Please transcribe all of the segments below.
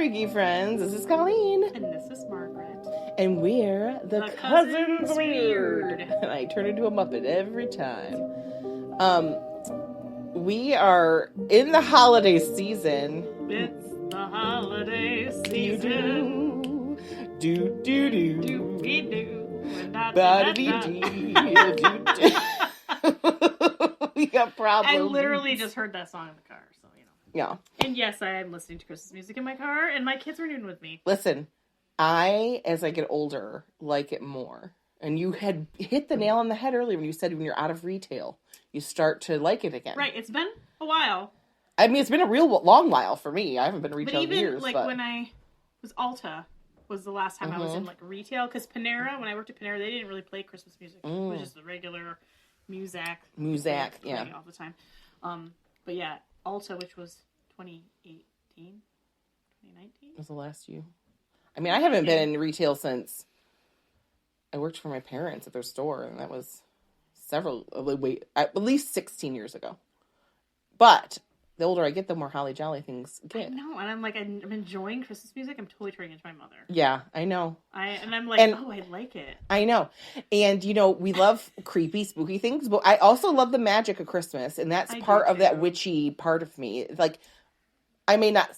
Freaky Friends. This is Colleen. And this is Margaret. And we're the Cousins Weird. And I turn into a Muppet every time. We are in the holiday season. It's the holiday season. Do. We do. We got problems. I literally just heard that song in the car, so you know. Yeah. And yes, I am listening to Christmas music in my car, and my kids are doing it with me. Listen, as I get older, like it more. And you had hit the nail on the head earlier when you said when you're out of retail, you start to like it again. Right. It's been a while. I mean, it's been a real long while for me. I haven't been retail but even, in years. Like, when I was Ulta was the last time I was in, like, retail. Because Panera, when I worked at Panera, they didn't really play Christmas music. It was just the regular Muzak, yeah. All the time. But yeah, Ulta, which was 2018, 2019? Was the last year. I mean, I haven't been in retail since I worked for my parents at their store, and that was at least 16 years ago. But the older I get, the more holly jolly things get. I know, and I'm like, I'm enjoying Christmas music. I'm totally turning into my mother. Yeah, I know. I'm like, I like it. I know. And, you know, we love creepy, spooky things, but I also love the magic of Christmas, and that's part of that witchy part of me. Like, I may not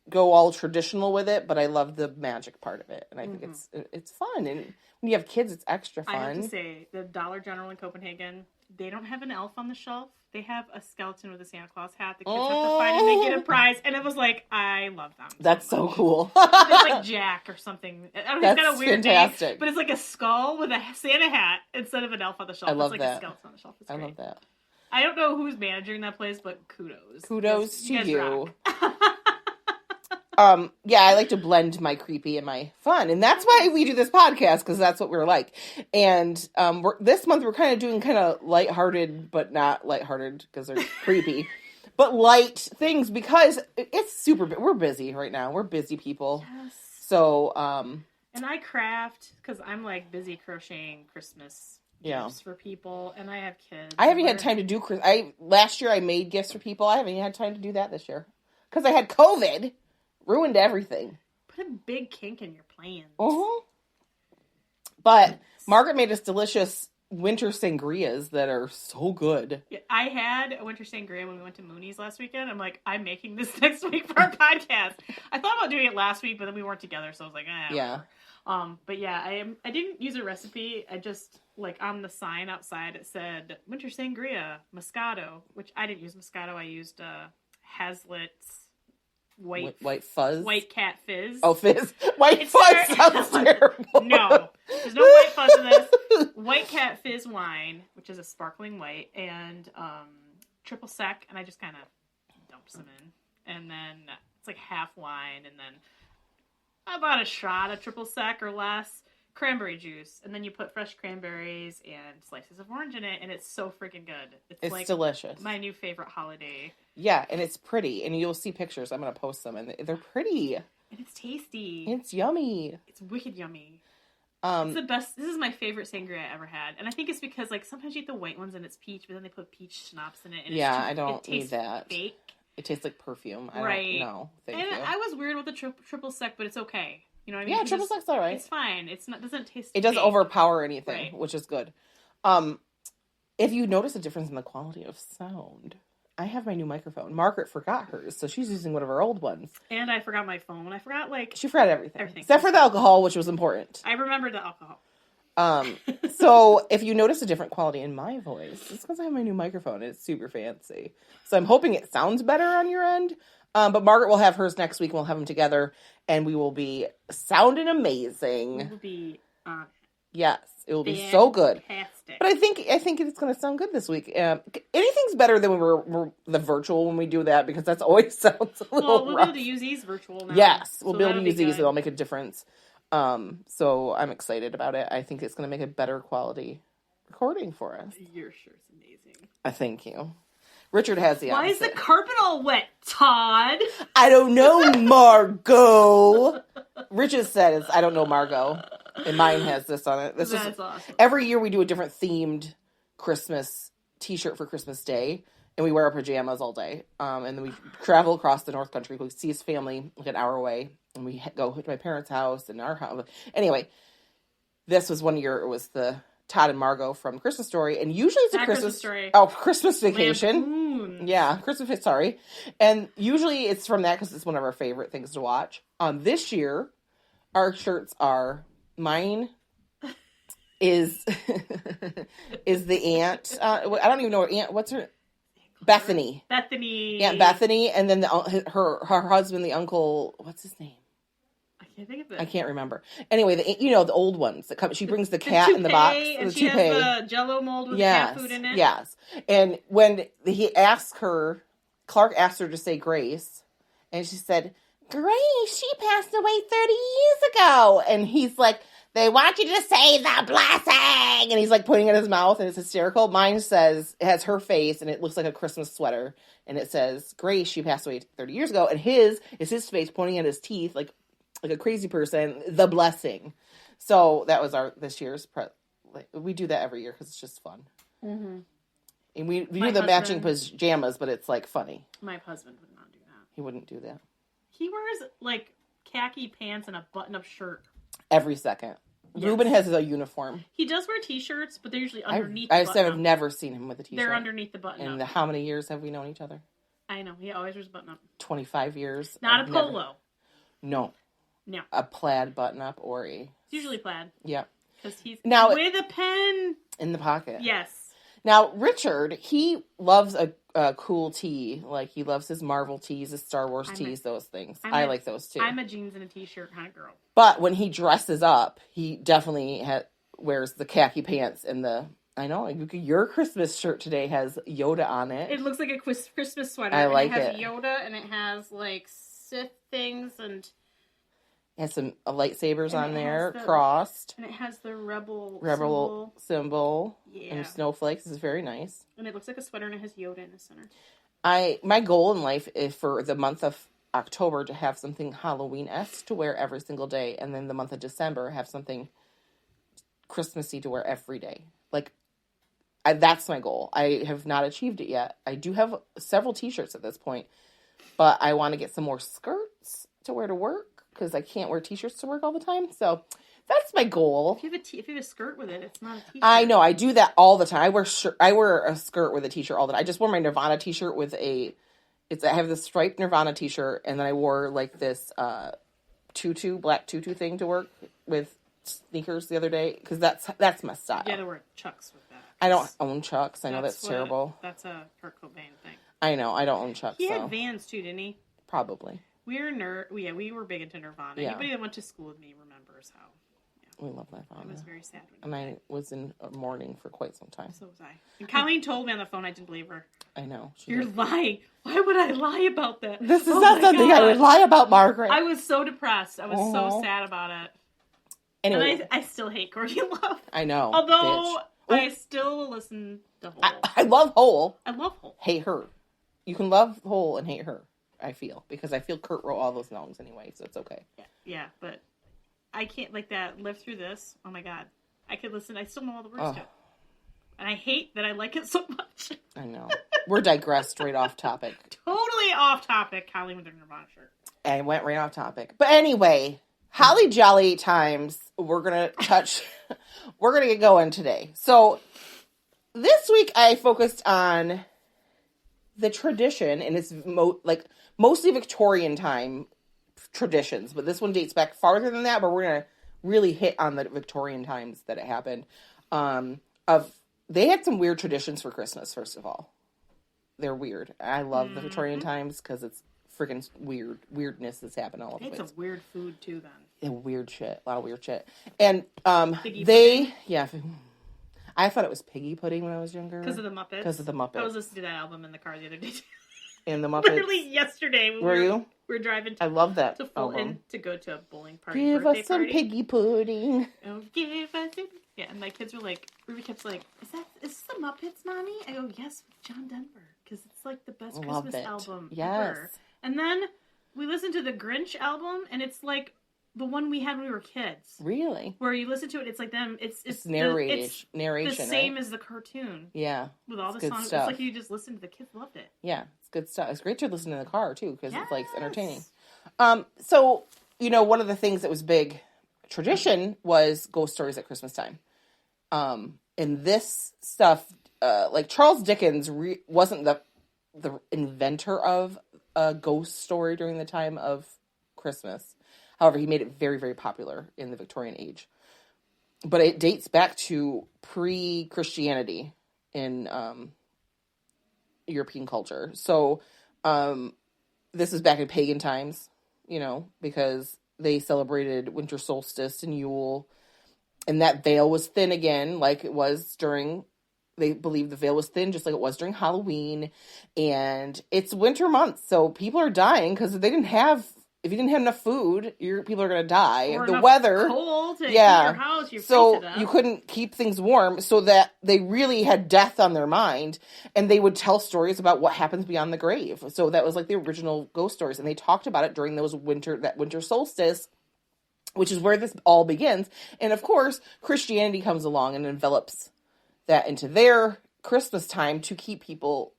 go all traditional with it, but I love the magic part of it, and I think it's fun. And when you have kids, it's extra fun. I have to say, the Dollar General in Copenhagen, they don't have an elf on the shelf. They have a skeleton with a Santa Claus hat. The kids have to find and they get a prize. And it was like, I love them. That's so cool. It's like Jack or something. I don't know, it's got a weird fantastic. name, but it's like a skull with a Santa hat instead of an elf on the shelf. I love it's like that. A skeleton on the shelf. It's I great. love that. I don't know who's managing that place, but kudos. Kudos to you. Rock. Yeah, I like to blend my creepy and my fun, and that's why we do this podcast, because that's what we're like. And this month we're kind of doing kind of lighthearted, but not lighthearted because they're creepy, but light things because it's super. We're busy right now. We're busy people. Yes. So, and I craft because I'm like busy crocheting Christmas gifts for people, and I have kids. I haven't had time to do last year I made gifts for people. I haven't had time to do that this year because I had COVID. Ruined everything. Put a big kink in your plans. But Margaret made us delicious winter sangrias that are so good. Yeah, I had a winter sangria when we went to Mooney's last weekend. I'm like, I'm making this next week for our podcast. I thought about doing it last week, but then we weren't together, so I was like, yeah. But yeah, I didn't use a recipe. I just, like, on the sign outside, it said winter sangria, Moscato, which I didn't use Moscato. I used Hazlitt's White fuzz? White cat fizz. Oh, fizz. White fuzz sounds terrible. No. There's no white fuzz in this. White cat fizz wine, which is a sparkling white, and triple sec, and I just kind of dump some in. And then it's like half wine, and then about a shot of triple sec or less. Cranberry juice, and then you put fresh cranberries and slices of orange in it, and it's so freaking good. It's like delicious. My new favorite holiday. Yeah, and it's pretty, and you'll see pictures. I'm going to post them, and they're pretty. And it's tasty. It's yummy. It's wicked yummy. It's the best. This is my favorite sangria I ever had, and I think it's because like sometimes you eat the white ones and it's peach, but then they put peach schnapps in it. And I don't need that. Fake. It tastes like perfume. I don't know. Thank you. I was weird with the triple sec, but it's okay. You know what I mean? Yeah, triple sec's all right. It's fine. It's not. Doesn't taste. It doesn't overpower anything, right. Which is good. If you notice a difference in the quality of sound, I have my new microphone. Margaret forgot hers, so she's using one of her old ones. And I forgot my phone. I forgot she forgot everything except for the alcohol, which was important. I remembered the alcohol. So if you notice a different quality in my voice, it's because I have my new microphone and it's super fancy. So I'm hoping it sounds better on your end. But Margaret will have hers next week, and we'll have them together, and we will be sounding amazing. It will be yes, it will be so good. Fantastic. But I think it's going to sound good this week. Anything's better than when we're the virtual when we do that, because that's always sounds a little we'll rough. be able to use these virtual now. Yes, we'll be able to use these. It'll make a difference. So I'm excited about it. I think it's going to make a better quality recording for us. Your shirt's amazing. Thank you. Richard has the opposite. Why is the carpet all wet, Todd? I don't know, Margot. Richard said I don't know, Margot. And mine has this on it. That's awesome. Every year we do a different themed Christmas t-shirt for Christmas Day. and we wear our pajamas all day. And then we travel across the North Country. We see his family like an hour away, and we go to my parents' house and our house. Anyway, this was 1 year. It was the Todd and Margot from Christmas Story, and usually it's a Christmas Story. Oh, Christmas Vacation. Lampoons. Yeah, Christmas. Sorry, and usually it's from that because it's one of our favorite things to watch. This year, our shirts are mine. Is the aunt? I don't even know what aunt. What's her? Bethany. Aunt Bethany, and then her husband, the uncle. What's his name? I can't think of it. I can't remember. Anyway, the old ones that come. She brings the cat in the box. And she has the Jello mold with cat food in it. Yes. And when he asked her, Clark asked her to say grace, and she said, "Grace, she passed away 30 years ago." And he's like, "They want you to say the blessing." And he's like putting it in his mouth, and it's hysterical. Mine it has her face, and it looks like a Christmas sweater. And it says, "Grace, she passed away 30 years ago." And his is his face pointing at his teeth like a crazy person, the blessing. So that was this year's we do that every year because it's just fun. Mm-hmm. And we do the matching pajamas, but it's like funny. My husband would not do that. He wouldn't do that. He wears like khaki pants and a button-up shirt every second. Yes. Ruben has a uniform. He does wear t-shirts, but they're usually underneath. I've never seen him with a t-shirt. They're underneath the button. And how many years have we known each other? I know. He always wears a button-up. 25 years. Not a polo. No. A plaid button-up or a... It's usually plaid. Yeah. Because he's with a pen. In the pocket. Yes. Now, Richard, he loves a cool tee. Like, he loves his Marvel tees, his Star Wars tees, those things. I like those, too. I'm a jeans and a t-shirt kind of girl. But when he dresses up, he definitely wears the khaki pants and the... I know, your Christmas shirt today has Yoda on it. It looks like a Christmas sweater. I like it. It has Yoda, and it has, like, Sith things, and... It has some lightsabers on there, crossed. And it has the rebel symbol. Yeah. And snowflakes. It's very nice. And it looks like a sweater, and it has Yoda in the center. My goal in life is for the month of October to have something Halloween-esque to wear every single day. And then the month of December, have something Christmassy to wear every day. Like, that's my goal. I have not achieved it yet. I do have several t-shirts at this point. But I want to get some more skirts to wear to work. Because I can't wear t-shirts to work all the time. So that's my goal. If you have a skirt with it, it's not a t-shirt. I know. I do that all the time. I wear a skirt with a t-shirt all the time. I just wore my Nirvana t-shirt with I have this striped Nirvana t-shirt. And then I wore like this black tutu thing to work with sneakers the other day. Because that's my style. You gotta wear Chucks with that. I don't own Chucks. I know that's terrible. That's a Kurt Cobain thing. I know. I don't own Chucks. He had Vans too, didn't he? Probably. We were big into Nirvana. Yeah. Anybody that went to school with me remembers how. Yeah. We love Nirvana. I was very sad. And I was in mourning for quite some time. So was I. And Colleen told me on the phone, I didn't believe her. I know. You're lying. Why would I lie about that? This is not something I would lie about, Margaret. I was so depressed. I was so sad about it. Anyway. And I still hate Courtney Love. I know. Although, I still listen to Hole. I love Hole. I love Hole. Hate her. You can love Hole and hate her. I feel. Because I feel Kurt wrote all those songs anyway, so it's okay. Yeah, but I can't, like that, Live Through This. Oh my god. I could listen, I still know all the words to it. And I hate that I like it so much. I know. We're digressed right off topic. Totally off topic, Colleen with her Nirvana shirt. I went right off topic. But anyway, Holly Jolly times, we're going to get going today. So, this week I focused on the tradition, and it's mostly Victorian time traditions, but this one dates back farther than that, but we're going to really hit on the Victorian times that it happened. They had some weird traditions for Christmas, first of all. They're weird. I love the Victorian times because it's freaking weird. Weirdness that's happened all over the place. It's some weird food, too, then. Yeah, weird shit. A lot of weird shit. And Piggy pudding? Yeah. I thought it was piggy pudding when I was younger. Because of the Muppets? Because of the Muppets. I was listening to that album in the car the other day. And the Muppets. Literally yesterday. Were you? We were driving I love that to Fulton to go to a bowling party. Give us some piggy pudding. Oh, give us it. Yeah, and my kids were like, Ruby kept like, is this the Muppets, Mommy? I go, yes, with John Denver. Because it's like the best Christmas album ever. And then we listened to the Grinch album, and it's like The one we had when we were kids. Really? Where you listen to it, it's like them. It's narration, the same right? as the cartoon. Yeah. With all the good songs, stuff. it's like you just listened to. The kids loved it. Yeah, it's good stuff. It's great to listen in the car too because yes. it's like entertaining. So one of the things that was big tradition was ghost stories at Christmas time. And this stuff, like Charles Dickens wasn't the inventor of a ghost story during the time of Christmas. However, he made it very, very popular in the Victorian age. But it dates back to pre-Christianity in European culture. So this is back in pagan times, because they celebrated winter solstice and Yule. And that veil was thin again, like it was they believe the veil was thin, just like it was during Halloween. And it's winter months, so people are dying because if you didn't have enough food, people are going to die. Or the weather, cold to heat your house, so you couldn't keep things warm, so that they really had death on their mind, and they would tell stories about what happens beyond the grave. So that was like the original ghost stories, and they talked about it during that winter solstice, which is where this all begins. And of course, Christianity comes along and envelops that into their Christmas time to keep people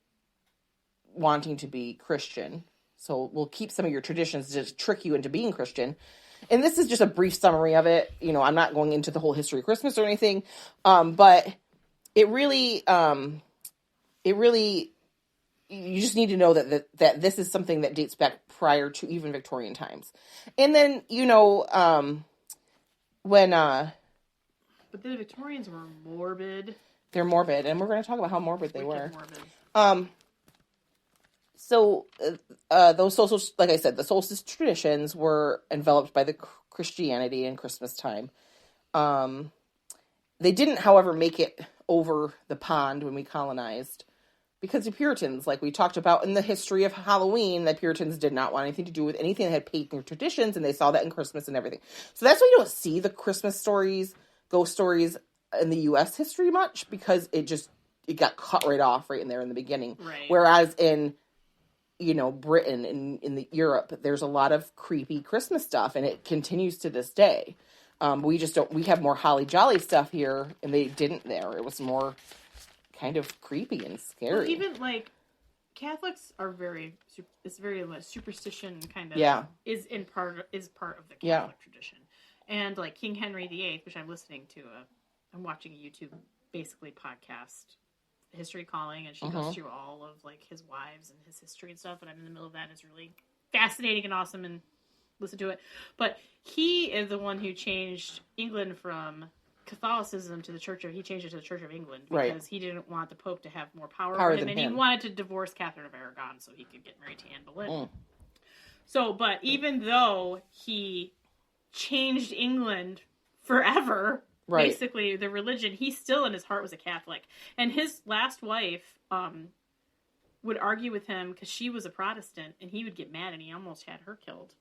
wanting to be Christian. So we'll keep some of your traditions to trick you into being Christian. And this is just a brief summary of it. I'm not going into the whole history of Christmas or anything. But it really, you just need to know that this is something that dates back prior to even Victorian times. And then, when... But the Victorians were morbid. They're morbid, and we're going to talk about how morbid they were. Morbid. So those solstice, like I said, the solstice traditions were enveloped by the Christianity in Christmas time. They didn't, however, make it over the pond when we colonized, because the Puritans, like we talked about in the history of Halloween, the Puritans did not want anything to do with anything that had pagan traditions, and they saw that in Christmas and everything. So that's why you don't see the Christmas stories, ghost stories in the U.S. history much, because it got cut right off right in there in the beginning. Right. Whereas in, Britain and in Europe, there's a lot of creepy Christmas stuff, and it continues to this day. We have more holly jolly stuff here, and they didn't there. It was more kind of creepy and scary. Well, even like Catholics are it's very like superstition kind of is part of the Catholic tradition. And like King Henry VIII, which I'm listening to, I'm watching a YouTube basically podcast, History Calling, and she goes through all of like his wives and his history and stuff, and I'm in the middle of that. It's really fascinating and awesome, and listen to it. But he is the one who changed England from Catholicism to he changed it to the Church of England because he didn't want the Pope to have more power over him, and he wanted to divorce Catherine of Aragon so he could get married to Anne Boleyn. So, but even though he changed England forever, basically the religion, he still in his heart was a Catholic, and his last wife would argue with him because she was a Protestant, and he would get mad, and he almost had her killed,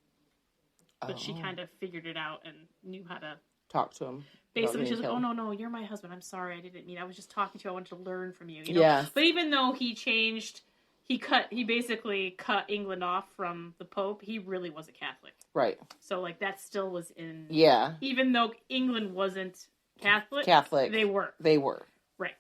but she kind of figured it out and knew how to talk to him. Basically, she's like, "Oh no, you're my husband. I'm sorry, I didn't mean. I was just talking to you. I wanted to learn from you." Yes. But even though he changed, he basically cut England off from the Pope. He really was a Catholic, right? So like that still was in. Yeah. Even though England wasn't Catholic, they were. Right.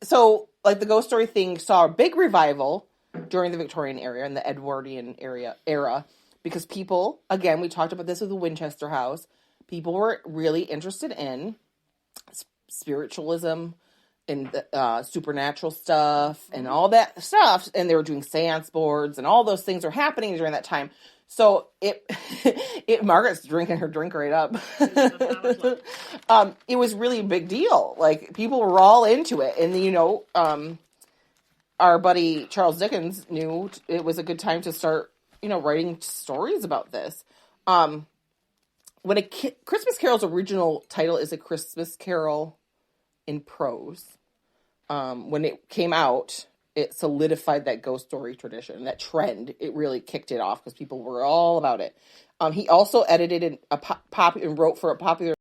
So like the ghost story thing saw a big revival during the Victorian era and the Edwardian era because people, again, we talked about this with the Winchester House. People were really interested in spiritualism and supernatural stuff and all that stuff. And they were doing seance boards and all those things were happening during that time. So Margaret's drinking her drink right up. It was really a big deal. Like people were all into it. And, our buddy Charles Dickens knew it was a good time to start, writing stories about this. When Christmas Carol's original title is A Christmas Carol in Prose, when it came out, it solidified that ghost story tradition, that trend. It really kicked it off because people were all about it. He also edited and wrote for a popular